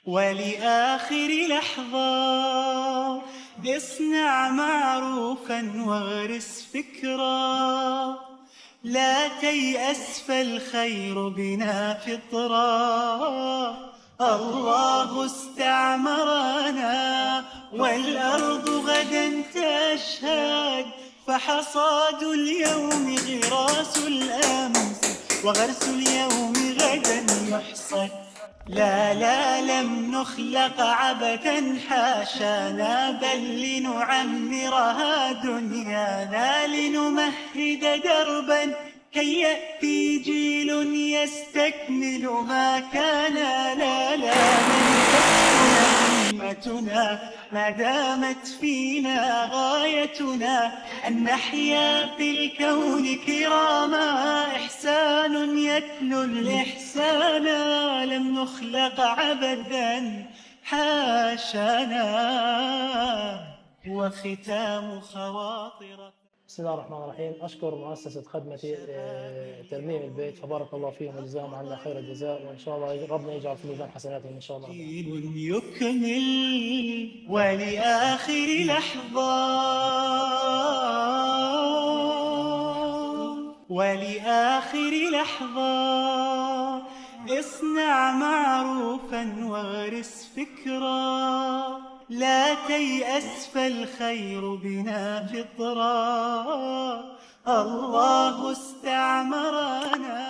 ولآخر لحظة اصنع معروفا واغرس فكرا، لا تيأس فالخير بنا فطرا. الله استعمرنا والأرض غدا تشهد، فحصاد اليوم غراس الأمس وغرس اليوم غدا يحصد. لا لا لم نخلق عبثا حاشانا، بل لنعمرها دنيانا، لنمهد دربا كي يأتي جيل يستكمل ما كان. لا لا لن تسكن همتنا ما دامت فينا غايتنا، أن نحيا في الكون كراما، إحسان يتلو الإحسان، لم نخلق عبثا حاشانا. وختام خواطر. بسم الله الرحمن الرحيم. أشكر مؤسسة خدمة ترميم البيت، فبارك الله فيهم وجزاهم عنا خير الجزاء، وإن شاء الله ربنا يجعل في ميزان حسناتهم إن شاء الله. يكمل ولآخر لحظة اصنع معروفا واغرس فكرا، لا تيأس فالخير بنا فطرا. الله استعمرنا